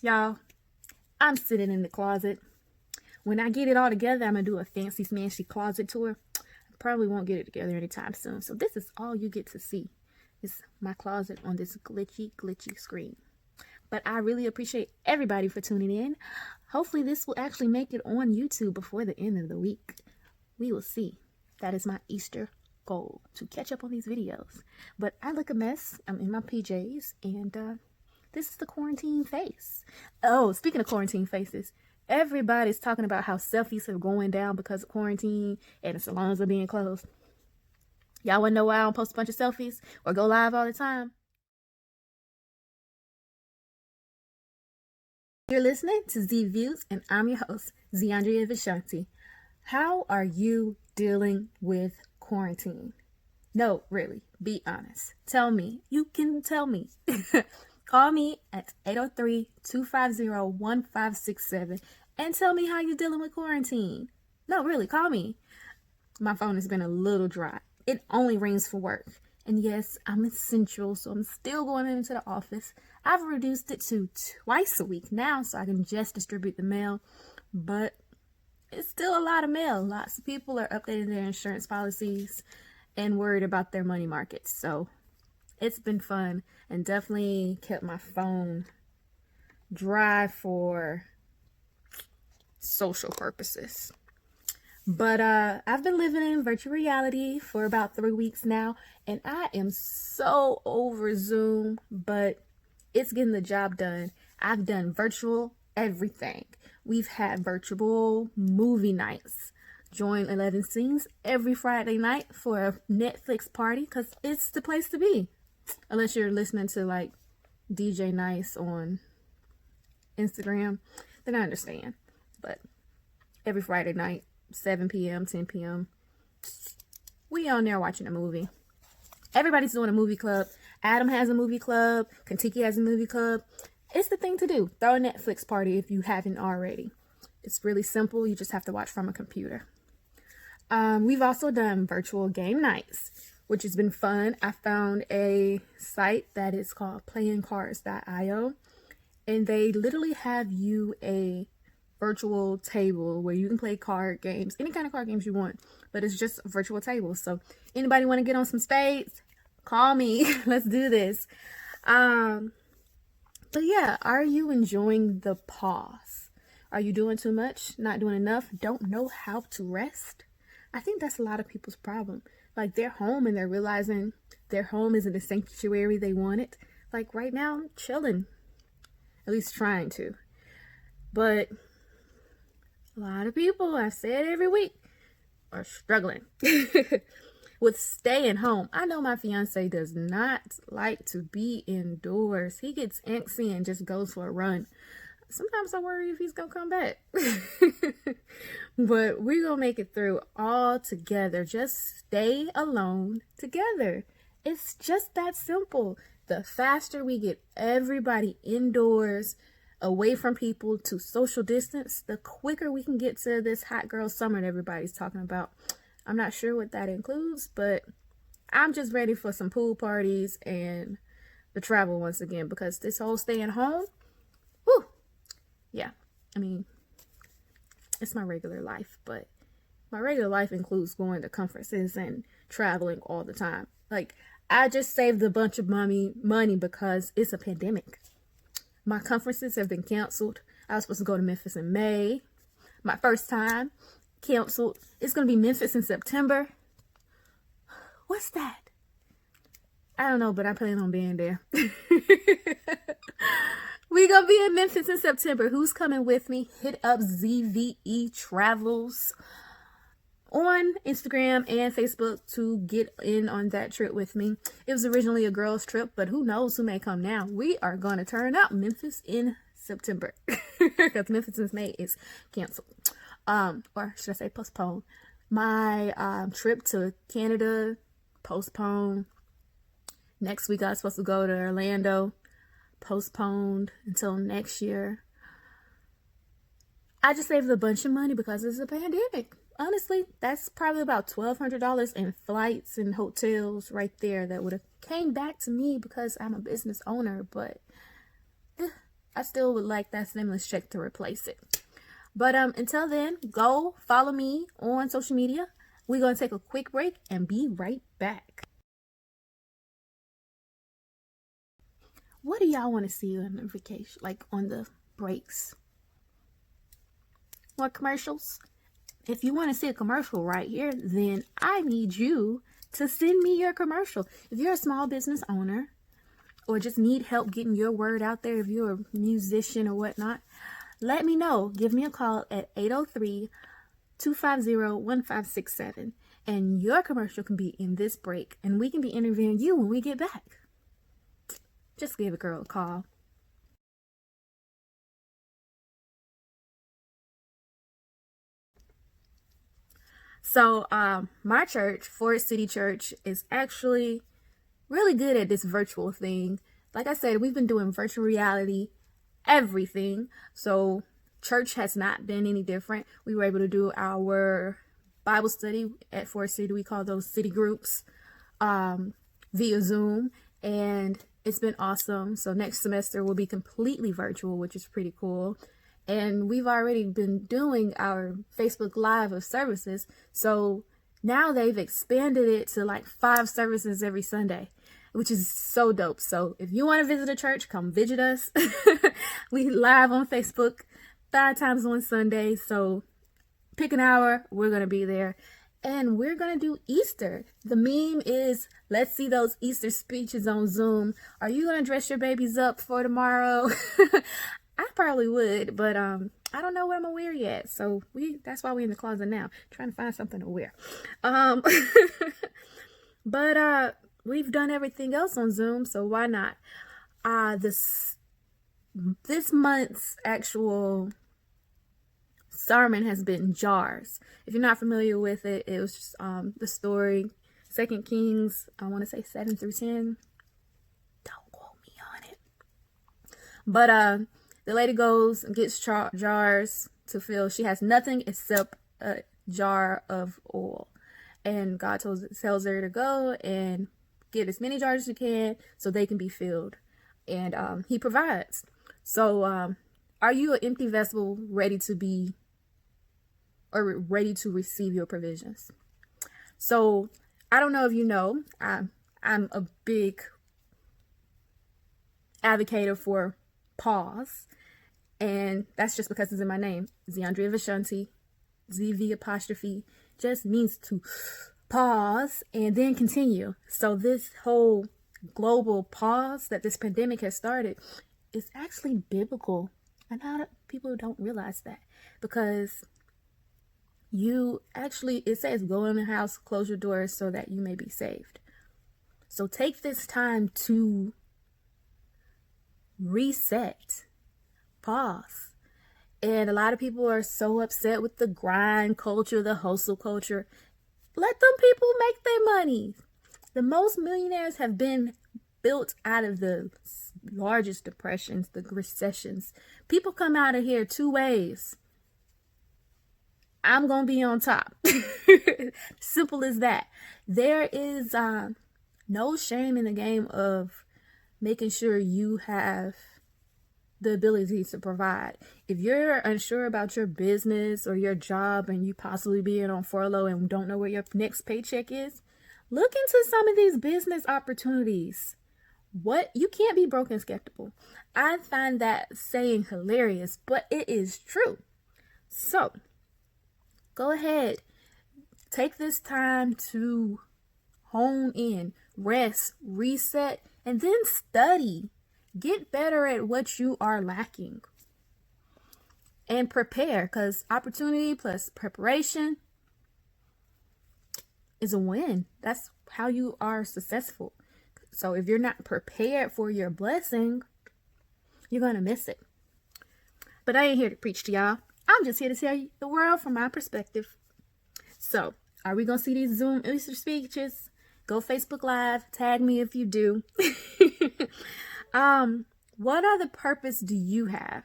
Y'all, I'm sitting in the closet. When I get it all together, I'm going to do a fancy smashy closet tour. I probably won't get it together anytime soon. So this is all you get to see. Is my closet on this glitchy screen. But I really appreciate everybody for tuning in. Hopefully this will actually make it on YouTube before the end of the week. We will see. That is my Easter goal, to catch up on these videos. But I look a mess. I'm in my PJs, and this is the quarantine face. Oh, speaking of quarantine faces, everybody's talking about how selfies are going down because of quarantine and the salons are being closed. Y'all want to know why I don't post a bunch of selfies or go live all the time? You're listening to Z Views, and I'm your host, Ziandria Vishanti. How are you dealing with quarantine? No, really, be honest. Tell me. You can tell me. Call me at 803-250-1567 and tell me how you're dealing with quarantine. No, really, call me. My phone has been a little dry. It only rings for work. And yes, I'm essential, so I'm still going into the office. I've reduced it to twice a week now so I can just distribute the mail. But it's still a lot of mail. Lots of people are updating their insurance policies and worried about their money markets. So it's been fun and definitely kept my phone dry for social purposes. But I've been living in virtual reality for about 3 weeks now, and I am so over Zoom, but it's getting the job done. I've done virtual everything. We've had virtual movie nights. Join 11 Scenes every Friday night for a Netflix party, because it's the place to be. Unless you're listening to like DJ Nice on Instagram, then I understand. But every Friday night, 7 p.m., 10 p.m., we on there watching a movie. Everybody's doing a movie club. Adam has a movie club. Kentucky has a movie club. It's the thing to do. Throw a Netflix party if you haven't already. It's really simple. You just have to watch from a computer. We've also done virtual game nights, which has been fun. I found a site that is called playingcards.io, and they literally have you a virtual table where you can play card games, any kind of card games you want, but it's just a virtual table. So anybody want to get on some spades, call me. Let's do this. But yeah, are you enjoying the pause? Are you doing too much? Not doing enough? Don't know how to rest? I think that's a lot of people's problem. Like, they're home and they're realizing their home isn't the sanctuary they wanted. Like, right now, I'm chilling. At least trying to. But a lot of people, I say it every week, are struggling with staying home. I know my fiance does not like to be indoors. He gets antsy and just goes for a run. Sometimes I worry if he's gonna come back. But we're gonna make it through all together. Just stay alone together. It's just that simple. The faster we get everybody indoors, away from people, to social distance, the quicker we can get to this hot girl summer that everybody's talking about. I'm not sure what that includes, but I'm just ready for some pool parties and the travel once again, because this whole staying home, whew, yeah, I mean, it's my regular life, but my regular life includes going to conferences and traveling all the time. Like, I just saved a bunch of money because it's a pandemic. My conferences have been canceled. I was supposed to go to Memphis in May. My first time, canceled. It's going to be Memphis in September. What's that? I don't know, but I plan on being there. We going to be in Memphis in September. Who's coming with me? Hit up ZVE Travels on Instagram and Facebook to get in on that trip with me. It was originally a girls trip, but who knows who may come now. We are going to turn up Memphis in September because Memphis in May is canceled. Or should I say postponed. My trip to Canada, postponed. Next week I was supposed to go to Orlando, postponed until next year. I just saved a bunch of money because it's a pandemic. Honestly, that's probably about $1,200 in flights and hotels right there that would have came back to me because I'm a business owner. But I still would like that stimulus check to replace it. But until then, go follow me on social media. We're going to take a quick break and be right back. What do y'all want to see on the vacation, like on the breaks? More commercials? If you want to see a commercial right here, then I need you to send me your commercial. If you're a small business owner or just need help getting your word out there, if you're a musician or whatnot, let me know. Give me a call at 803-250-1567. And your commercial can be in this break. And we can be interviewing you when we get back. Just give a girl a call. So my church, Forest City Church, is actually really good at this virtual thing. Like I said, we've been doing virtual reality, everything. So church has not been any different. We were able to do our Bible study at Forest City. We call those city groups via Zoom. And it's been awesome. So next semester will be completely virtual, which is pretty cool. And we've already been doing our Facebook Live of services. So now they've expanded it to like 5 services every Sunday, which is so dope. So if you want to visit a church, come visit us. We live on Facebook 5 times on Sunday. So pick an hour. We're going to be there. And we're going to do Easter. The meme is, let's see those Easter speeches on Zoom. Are you going to dress your babies up for tomorrow? I probably would, but I don't know what I'm going to wear yet. So that's why we're in the closet now, trying to find something to wear. But we've done everything else on Zoom, so why not? This month's actual sermon has been jars. If you're not familiar with it, it was just the story, 2 Kings, I want to say 7 through 10. Don't quote me on it. But the lady goes and gets jars to fill. She has nothing except a jar of oil. And God tells her to go and get as many jars as you can so they can be filled. And he provides. So are you an empty vessel ready to receive your provisions? So I don't know if you know, I'm a big advocate for pause. And that's just because it's in my name. Zeandria Vishanti, ZV apostrophe, just means to pause and then continue. So this whole global pause that this pandemic has started is actually biblical. And a lot of people don't realize that, because it says go in the house, close your doors so that you may be saved. So take this time to reset, pause. And a lot of people are so upset with the grind culture, the hustle culture. Let them people make their money. The most millionaires have been built out of the largest depressions, the recessions. People come out of here 2 ways. I'm going to be on top. Simple as that. There is no shame in the game of making sure you have the ability to provide. If you're unsure about your business or your job and you possibly being on furlough and don't know where your next paycheck is, look into some of these business opportunities. You can't be broke and skeptical. I find that saying hilarious, but it is true. So go ahead, take this time to hone in, rest, reset, and then study. Get better at what you are lacking. And prepare, because opportunity plus preparation is a win. That's how you are successful. So if you're not prepared for your blessing, you're going to miss it. But I ain't here to preach to y'all. I'm just here to tell you the world from my perspective. So, are we going to see these Zoom Easter speeches? Go Facebook Live. Tag me if you do. What other purpose do you have?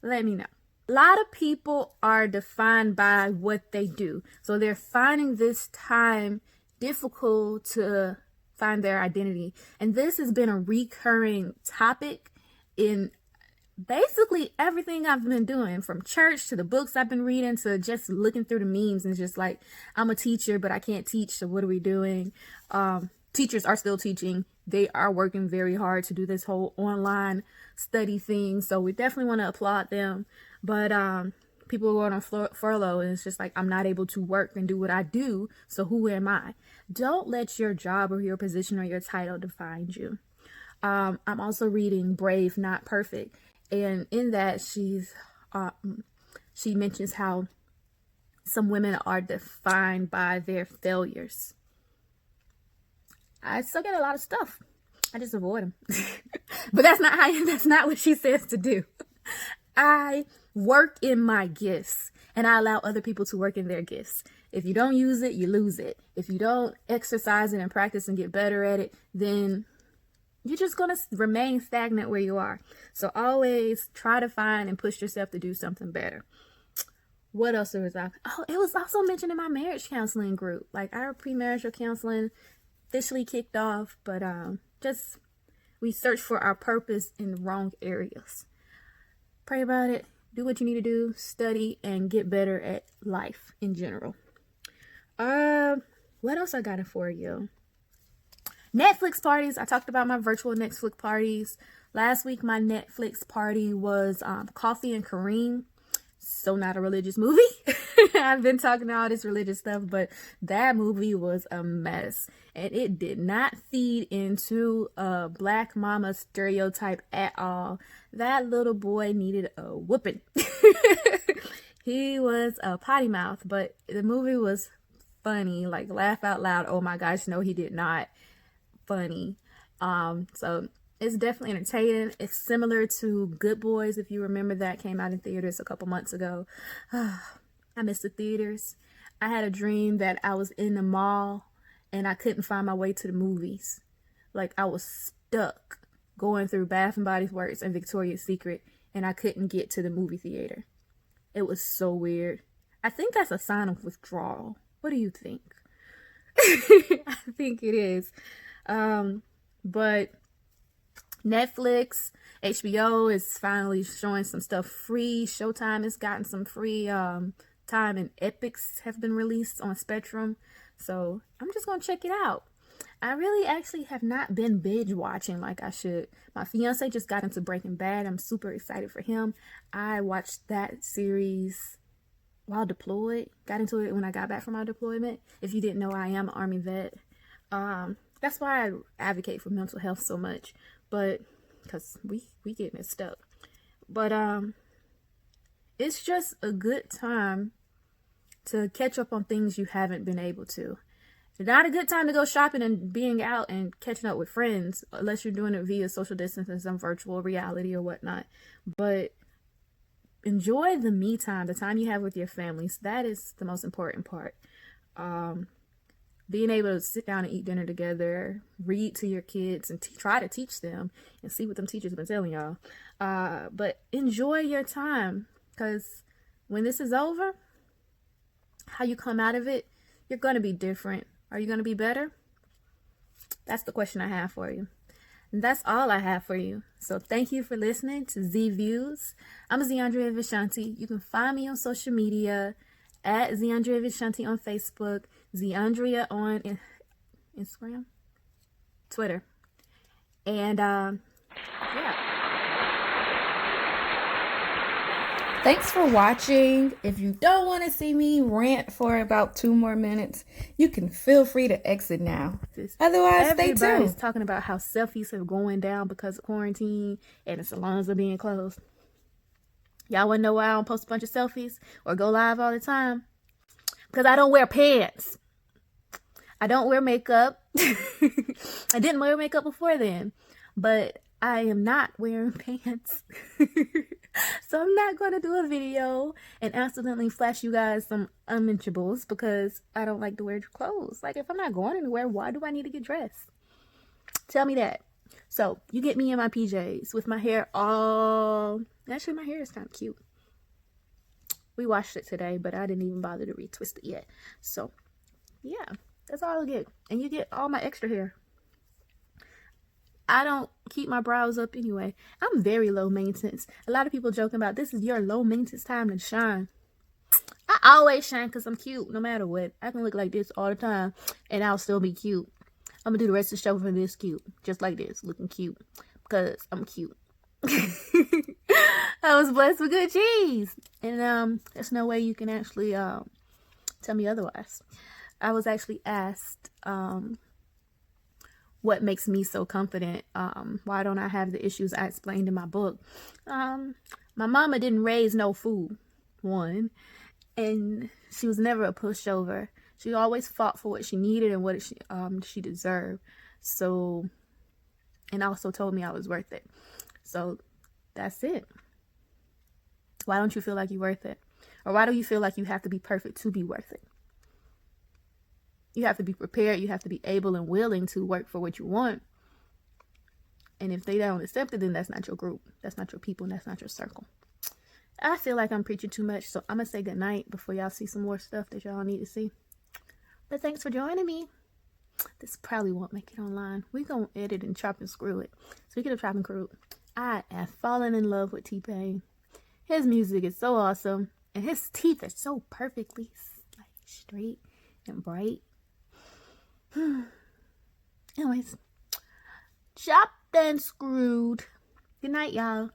Let me know. A lot of people are defined by what they do. So they're finding this time difficult to find their identity. And this has been a recurring topic in basically everything I've been doing, from church to the books I've been reading to just looking through the memes and just like, I'm a teacher, but I can't teach. So what are we doing? Teachers are still teaching. They are working very hard to do this whole online study thing. So we definitely want to applaud them. But people are going on furlough, and it's just like, I'm not able to work and do what I do. So who am I? Don't let your job or your position or your title define you. I'm also reading Brave, Not Perfect. And in that, she mentions how some women are defined by their failures. I still get a lot of stuff. I just avoid them. But that's not what she says to do. I work in my gifts, and I allow other people to work in their gifts. If you don't use it, you lose it. If you don't exercise it and practice and get better at it, then you're just going to remain stagnant where you are. So always try to find and push yourself to do something better. What else was I? Oh, it was also mentioned in my marriage counseling group. Like, our premarital counseling officially kicked off, but we search for our purpose in the wrong areas. Pray about it. Do what you need to do. Study and get better at life in general. What else I got for you? Netflix parties. I talked about my virtual Netflix parties. Last week, my Netflix party was Coffee and Kareem. So not a religious movie. I've been talking all this religious stuff, but that movie was a mess. And it did not feed into a black mama stereotype at all. That little boy needed a whooping. He was a potty mouth, but the movie was funny. Like, laugh out loud. Oh my gosh, no, he did not. Funny. So it's definitely entertaining. It's similar to Good Boys, if you remember. That came out in theaters a couple months ago. I miss the theaters. I had a dream that I was in the mall and I couldn't find my way to the movies. Like, I was stuck going through Bath and Body Works and Victoria's Secret, and I couldn't get to the movie theater. It was so weird. I think that's a sign of withdrawal. What do you think? I think it is. But Netflix, HBO is finally showing some stuff free. Showtime has gotten some free time, and Epics have been released on Spectrum. So I'm just going to check it out. I really actually have not been binge watching like I should. My fiance just got into Breaking Bad. I'm super excited for him. I watched that series while deployed. Got into it when I got back from my deployment. If you didn't know, I am an Army vet. That's why I advocate for mental health so much. But because we get messed up. But it's just a good time to catch up on things you haven't been able to. It's not a good time to go shopping and being out and catching up with friends, unless you're doing it via social distance and some virtual reality or whatnot. But enjoy the me time, the time you have with your families. That is the most important part. Being able to sit down and eat dinner together, read to your kids, and try to teach them and see what them teachers have been telling y'all. But enjoy your time, because when this is over, how you come out of it, you're going to be different. Are you going to be better? That's the question I have for you. And that's all I have for you. So thank you for listening to Z Views. I'm Zeandria Vishanti. You can find me on social media at Zeandria Vishanti on Facebook, Zeandria on Instagram, Twitter. And yeah. Thanks for watching. If you don't want to see me rant for about 2 more minutes, you can feel free to exit now. Otherwise, stay tuned. Everybody's talking about how selfies are going down because of quarantine and the salons are being closed. Y'all want to know why I don't post a bunch of selfies or go live all the time? Because I don't wear pants. I don't wear makeup. I didn't wear makeup before then, but I am not wearing pants. So I'm not going to do a video and accidentally flash you guys some unmentionables because I don't like to wear clothes. Like, if I'm not going anywhere, why do I need to get dressed? Tell me that. So you get me in my PJs with my hair all... Actually, my hair is kind of cute. We washed it today, but I didn't even bother to retwist it yet. So, yeah, that's all I get. And you get all my extra hair. I don't keep my brows up anyway. I'm very low maintenance. A lot of people joking about this is your low maintenance time to shine. I always shine because I'm cute no matter what. I can look like this all the time and I'll still be cute. I'm gonna do the rest of the show for this cute. Just like this, looking cute. Because I'm cute. I was blessed with good genes. And there's no way you can actually tell me otherwise. I was actually asked what makes me so confident. Why don't I have the issues I explained in my book? My mama didn't raise no fool, one. And she was never a pushover. She always fought for what she needed and what she deserved. So, and also told me I was worth it. So that's it. Why don't you feel like you're worth it? Or why do you feel like you have to be perfect to be worth it? You have to be prepared. You have to be able and willing to work for what you want. And if they don't accept it, then that's not your group. That's not your people. And that's not your circle. I feel like I'm preaching too much. So I'm going to say goodnight before y'all see some more stuff that y'all need to see. But thanks for joining me. This probably won't make it online. We're going to edit and chop and screw it. Speaking of chop and screw, I have fallen in love with T-Pain. His music is so awesome. And his teeth are so perfectly like straight and bright. Anyways, chopped and screwed. Good night, y'all.